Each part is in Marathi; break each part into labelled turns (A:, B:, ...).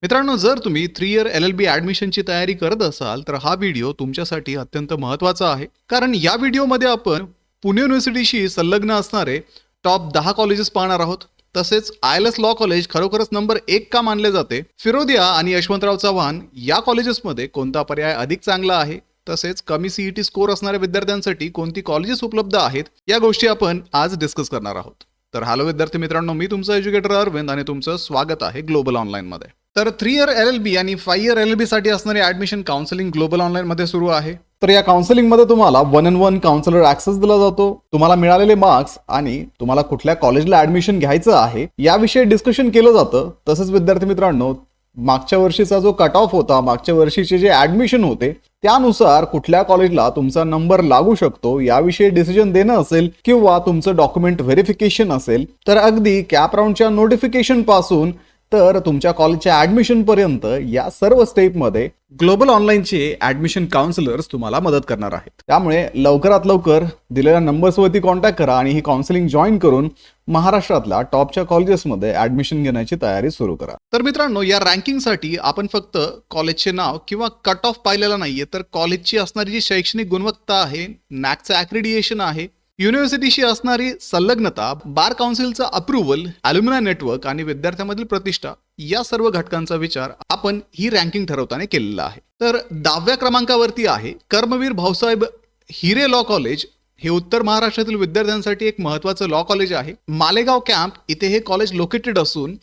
A: मित्रांनो, जर तुम्ही 3 इयर LLB ॲडमिशनची तयारी करत असाल, तर हा व्हिडिओ तुमच्यासाठी अत्यंत महत्त्वाचा आहे. कारण या व्हिडिओमध्ये आपण पुणे युनिव्हर्सिटीशी संलग्न असणारे टॉप 10 कॉलेजेस पाहणार आहोत. तसेच ILS लॉ कॉलेज खरोखरच नंबर 1 का मानले जाते? फिरोदिया आणि यशवंतराव चव्हाण या कॉलेजेसमध्ये कोणता पर्याय अधिक चांगला आहे? तसेच कमी CET स्कोर असणाऱ्या विद्यार्थ्यांसाठी कोणती कॉलेजेस उपलब्ध आहेत? या गोष्टी आपण आज डिस्कस करणार आहोत. तर हॅलो विद्यार्थी मित्रांनो, मी तुमचा एज्युकेटर अरविंद आणि तुमचं स्वागत आहे ग्लोबल ऑनलाईनमध्ये. तर 3 इयर LLB आणि 5 इयर LLB साठी असणारे ॲडमिशन काउन्सिलिंग ग्लोबल ऑनलाईन मध्ये सुरू आहे. तर या काउन्सिलिंग मध्ये तुम्हाला 1-on-1 काउन्सिलर ऍक्सेस दिला जातो. तुम्हाला मिळालेले मार्क्स आणि तुम्हाला कुठल्या कॉलेजला ऍडमिशन घ्यायचं आहे याविषयी डिस्कशन केलं जातं. तसंच विद्यार्थी मित्रांनो, मागच्या वर्षीचा जो कट ऑफ होता, मागच्या वर्षीचे जे ऍडमिशन होते त्यानुसार कुठल्या कॉलेजला तुमचा नंबर लागू शकतो याविषयी डिसिजन देणं असेल किंवा तुमचं डॉक्युमेंट व्हेरिफिकेशन असेल, तर अगदी कॅप राऊंडच्या नोटिफिकेशन पासून तर तुमच्या कॉलेजच्या ऍडमिशन पर्यंत या सर्व स्टेपमध्ये ग्लोबल ऑनलाईनचे ऍडमिशन काउन्सिलर्स तुम्हाला मदत करणार आहेत. त्यामुळे लवकरात लवकर दिलेल्या नंबर्सवरती कॉन्टॅक्ट करा आणि ही काउन्सिलिंग जॉईन करून महाराष्ट्रातल्या टॉपच्या कॉलेजेसमध्ये ऍडमिशन घेण्याची तयारी सुरू करा. तर मित्रांनो, या रँकिंगसाठी आपण फक्त कॉलेजचे नाव किंवा कट ऑफ पाहिलेला नाहीये, तर कॉलेजची असणारी जी शैक्षणिक गुणवत्ता आहे, नॅकचं ॲक्रेडिएशन आहे, युनिव्हर्सिटीशी असणारी संलग्नता, बार काउन्सिलचा अप्रुव्हल, ॲल्युमिनाय नेटवर्क आणि विद्यार्थ्यांमधील प्रतिष्ठा या सर्व घटकांचा विचार आपण ही रँकिंग ठरवताना केलेला आहे. तर 10व्या क्रमांकावरती आहे कर्मवीर भाऊसाहेब हिरे लॉ कॉलेज. हे उत्तर महाराष्ट्रातील विद्यार्थ्यांसाठी एक महत्त्वाचं लॉ कॉलेज आहे. मालेगाव कॅम्प इथे हे कॉलेज लोकेटेड असून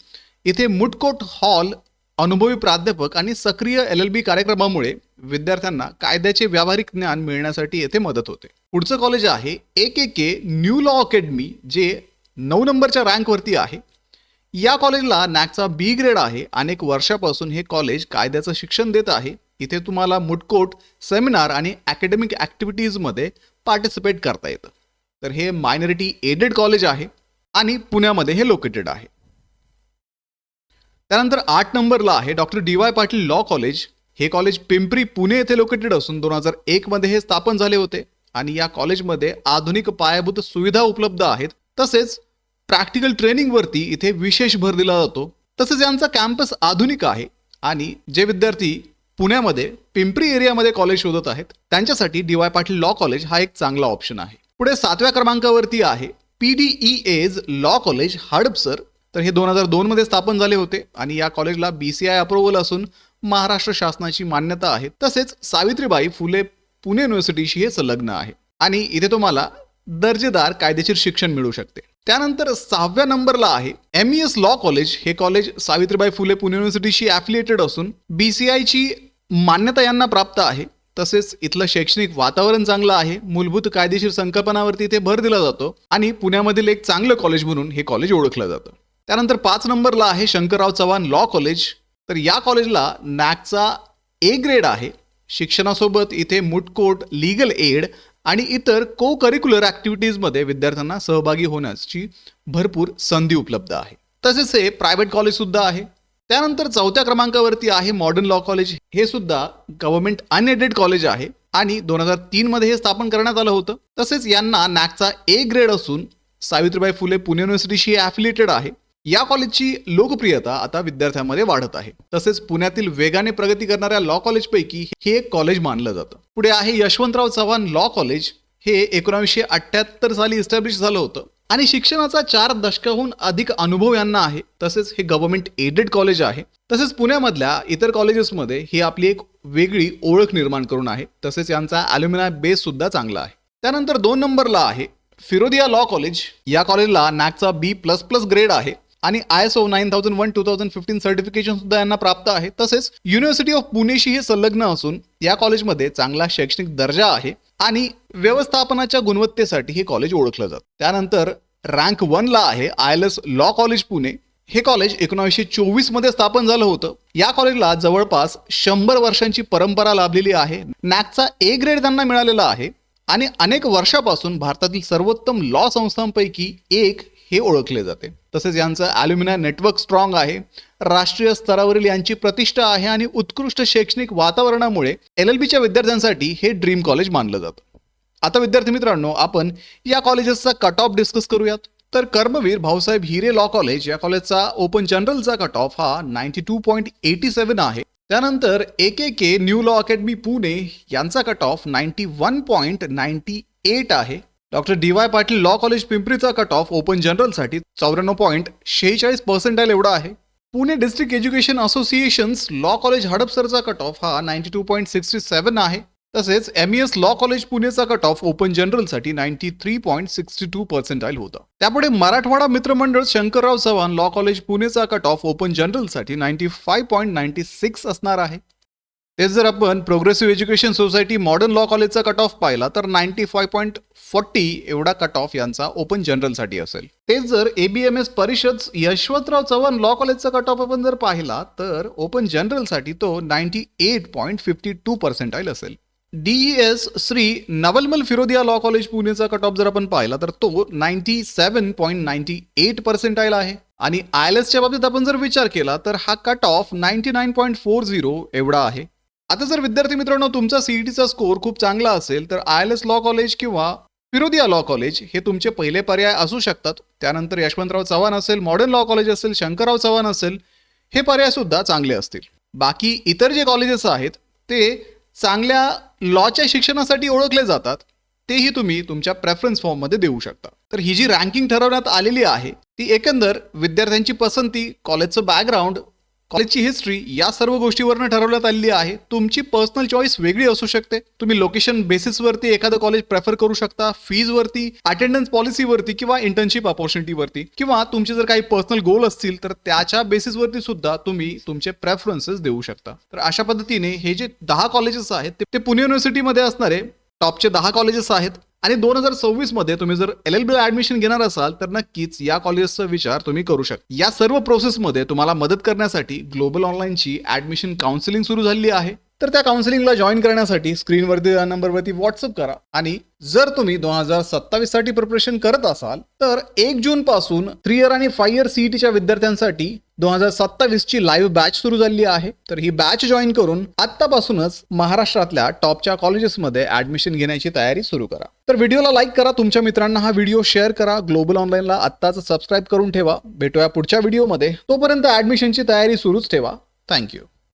A: इथे मुडकोट हॉल, अनुभवी प्राध्यापक आणि सक्रिय LLB कार्यक्रमामुळे विद्यार्थ्यांना कायद्याचे व्यावहारिक ज्ञान मिळण्यासाठी येथे मदत होते. पुढचं कॉलेज आहे AKK न्यू लॉ अकॅडमी, जे 9 नंबरच्या रँकवरती आहे. या कॉलेजला नॅकचा B ग्रेड आहे. अनेक वर्षापासून हे कॉलेज कायद्याचं शिक्षण देत आहे. इथे तुम्हाला मुडकोट सेमिनार आणि अकॅडमिक ॲक्टिव्हिटीजमध्ये पार्टिसिपेट करता येतं. तर हे मायनॉरिटी एडेड कॉलेज आहे आणि पुण्यामध्ये हे लोकेटेड आहे. त्यानंतर 8 नंबरला आहे doctor DY Patil law college. हे कॉलेज पिंपरी पुणे येथे लोकेटेड असून 2001 मध्ये हे स्थापन झाले होते आणि या कॉलेजमध्ये आधुनिक पायाभूत सुविधा उपलब्ध आहेत. तसेच प्रॅक्टिकल ट्रेनिंगवरती इथे विशेष भर दिला जातो. तसेच यांचा कॅम्पस आधुनिक आहे आणि जे विद्यार्थी पुण्यामध्ये पिंपरी एरियामध्ये कॉलेज शोधत आहेत त्यांच्यासाठी DY पाटील लॉ कॉलेज हा एक चांगला ऑप्शन आहे. पुढे 7व्या क्रमांकावरती आहे PDEA's लॉ कॉलेज हडपसर. तर हे 2002 मध्ये स्थापन झाले होते आणि या कॉलेजला BCI अप्रुव्हल असून महाराष्ट्र शासनाची मान्यता आहे. तसेच सावित्रीबाई फुले पुणे युनिव्हर्सिटीशी हे संलग्न आहे आणि इथे तुम्हाला दर्जेदार कायदेशीर शिक्षण मिळू शकते. त्यानंतर 6व्या नंबरला आहे MES लॉ कॉलेज. हे कॉलेज सावित्रीबाई फुले पुणे युनिव्हर्सिटीशी ॲफिलिएटेड असून BCI ची मान्यता यांना प्राप्त आहे. तसेच इथलं शैक्षणिक वातावरण चांगलं आहे. मूलभूत कायदेशीर संकल्पनावरती इथे भर दिला जातो आणि पुण्यामधील एक चांगलं कॉलेज म्हणून हे कॉलेज ओळखलं जातं. त्यानंतर 5 नंबरला आहे शंकरराव चव्हाण लॉ कॉलेज. तर या कॉलेजला नॅकचा A ग्रेड आहे. शिक्षणासोबत इथे मुडकोट, लीगल एड आणि इतर को करिक्युलर ॲक्टिव्हिटीजमध्ये विद्यार्थ्यांना सहभागी होण्याची भरपूर संधी उपलब्ध आहे. तसेच हे प्रायव्हेट कॉलेज सुद्धा आहे. त्यानंतर 4थ्या क्रमांकावरती आहे मॉडर्न लॉ कॉलेज. हे सुद्धा गव्हर्नमेंट अनएडेड कॉलेज आहे आणि 2003 मध्ये हे स्थापन करण्यात आलं होतं. तसेच यांना नॅकचा A ग्रेड असून सावित्रीबाई फुले पुणे युनिव्हर्सिटीशी ॲफिलिएटेड आहे. या कॉलेजची लोकप्रियता आता विद्यार्थ्यांमध्ये वाढत आहे. तसेच पुण्यातील वेगाने प्रगती करणाऱ्या लॉ कॉलेजपैकी हे एक कॉलेज मानलं जातं. पुढे आहे यशवंतराव चव्हाण लॉ कॉलेज. हे 1978 साली इस्टॅब्लिश झालं होतं आणि शिक्षणाचा 4 दशकाहून अधिक अनुभव यांना आहे. तसेच हे गव्हर्नमेंट एडेड कॉलेज आहे. तसेच पुण्यामधल्या इतर कॉलेजेसमध्ये ही आपली एक वेगळी ओळख निर्माण करून आहे. तसेच यांचा ॲल्युमिनाय बेस सुद्धा चांगला आहे. त्यानंतर 2 नंबरला आहे फिरोदिया लॉ कॉलेज. या कॉलेजला नॅकचा B++ ग्रेड आहे आणि ISO 9001:2015 सर्टिफिकेशन सुद्धा यांना प्राप्त आहे. तसेच युनिव्हर्सिटी ऑफ पुणेशी हे संलग्न असून या कॉलेजमध्ये चांगला शैक्षणिक दर्जा आहे आणि व्यवस्थापनाच्या गुणवत्तेसाठी हे कॉलेज ओळखलं जातं. त्यानंतर रँक 1ला आहे ILS लॉ कॉलेज पुणे. हे कॉलेज 1924 मध्ये स्थापन झालं होतं. या कॉलेजला जवळपास 100 वर्षांची परंपरा लाभलेली आहे. नॅकचा A ग्रेड त्यांना मिळालेला आहे आणि अनेक वर्षापासून भारतातील सर्वोत्तम लॉ संस्थांपैकी एक हे ओळखले जाते. तसेच यांचं ॲल्युमिनाय नेटवर्क स्ट्रॉंग आहे. राष्ट्रीय स्तरावरील यांची प्रतिष्ठा आहे आणि उत्कृष्ट शैक्षणिक वातावरणामुळे LLBच्या विद्यार्थ्यांसाठी हे ड्रीम कॉलेज मानलं जातं. आता विद्यार्थी मित्रांनो, आपण या कॉलेजेसचा कट ऑफ डिस्कस करूयात. तर कर्मवीर भाऊसाहेब हिरे लॉ कॉलेज या कॉलेजचा ओपन जनरलचा कट ऑफ हा 92.87 आहे. त्यानंतर AKK new law academy Pune यांचा कट ऑफ 91.98 आहे. Doctor DY Patil law college पिंपरीचा कट ऑफ ओपन जनरलसाठी 94.46% एवढा आहे. Pune district education associations law college हडपसरचा कट ऑफ हा 92.67 आहे. तसेच MES लॉ कॉलेज पुणेचा कट ऑफ ओपन जनरलसाठी 93.62% होता. त्यापुढे मराठवाडा मित्रमंडळ शंकरराव चव्हाण लॉ कॉलेज पुणेचा कट ऑफ ओपन जनरलसाठी 95.96 असणार आहे. तेच जर आपण progressive education society modern law कॉलेजचा कट ऑफ पाहिला तर 95.40 एवढा कट ऑफ यांचा ओपन जनरलसाठी असेल. तेच जर ABMS परिषद यशवंतराव चव्हाण लॉ कॉलेजचा कट ऑफ आपण जर पाहिला तर ओपन जनरलसाठी तो 98.52% असेल. DES Shri Navalmal Firodia law college पुणेचा कट ऑफ जर आपण पाहिला तर तो 97.98% आहे. आणि ILSच्या बाबतीत आपण जर विचार केला तर हा कट ऑफ 99.40 एवढा आहे. आता जर विद्यार्थी मित्रांनो तुमचा CETचा स्कोअर खूप चांगला असेल तर ILS लॉ कॉलेज किंवा फिरोदिया लॉ कॉलेज हे तुमचे पहिले पर्याय असू शकतात. त्यानंतर यशवंतराव चव्हाण असेल, मॉडर्न लॉ कॉलेज असेल, शंकरराव चव्हाण असेल, हे पर्याय सुद्धा चांगले असतील. बाकी इतर जे कॉलेजेस आहेत ते चांगल्या लॉच्या शिक्षणासाठी ओळखले जातात, तेही तुम्ही तुमच्या प्रेफरन्स फॉर्ममध्ये देऊ शकता. तर ही जी रँकिंग ठरवण्यात आलेली आहे ती एकंदर विद्यार्थ्यांची पसंती, कॉलेजचं बॅकग्राऊंड, कॉलेजची हिस्ट्री या सर्व गोष्टीवरनं ठरवण्यात आलेली आहे. तुमची पर्सनल चॉईस वेगळी असू शकते. तुम्ही लोकेशन बेसिसवरती एखादं कॉलेज प्रेफर करू शकता, फीजवरती, अटेंडन्स पॉलिसीवरती किंवा इंटर्नशिप अपॉर्च्युनिटीवरती, किंवा तुमचे जर काही पर्सनल गोल असतील तर त्याच्या बेसिसवरती सुद्धा तुम्ही तुमचे प्रेफरन्सेस देऊ शकता. तर अशा पद्धतीने हे जे 10 कॉलेजेस आहेत ते पुणे युनिव्हर्सिटीमध्ये असणारे टॉपचे 10 कॉलेजेस आहेत. आणि 2026 मध्ये तुम्ही जर LLB ऍडमिशन घेणार असाल तर नक्कीच या कॉलेजचा विचार तुम्ही करू शकता. या सर्व प्रोसेसमध्ये तुम्हाला मदत करण्यासाठी ग्लोबल ऑनलाईनची ऍडमिशन काउन्सिलिंग सुरू झाली आहे. तर त्या काउन्सिलिंगला जॉईन करण्यासाठी स्क्रीनवरती या नंबरवरती व्हॉट्सअप करा. आणि जर तुम्ही 2027 साठी प्रिपरेशन करत असाल तर 1 जून पासून 3 इयर आणि 5 इयर CETच्या विद्यार्थ्यांसाठी 2027 ची लाईव्ह बॅच सुरू झाली आहे. तर ही बॅच जॉईन करून आत्तापासूनच महाराष्ट्रातल्या टॉपच्या कॉलेजेसमध्ये ऍडमिशन घेण्याची तयारी सुरू करा. तर व्हिडिओला लाईक करा, तुमच्या मित्रांना हा व्हिडिओ शेअर करा, ग्लोबल ऑनलाईनला आत्ताच सबस्क्राईब करून ठेवा. भेटूया पुढच्या व्हिडिओमध्ये. तोपर्यंत ऍडमिशनची तयारी सुरूच ठेवा. थँक्यू.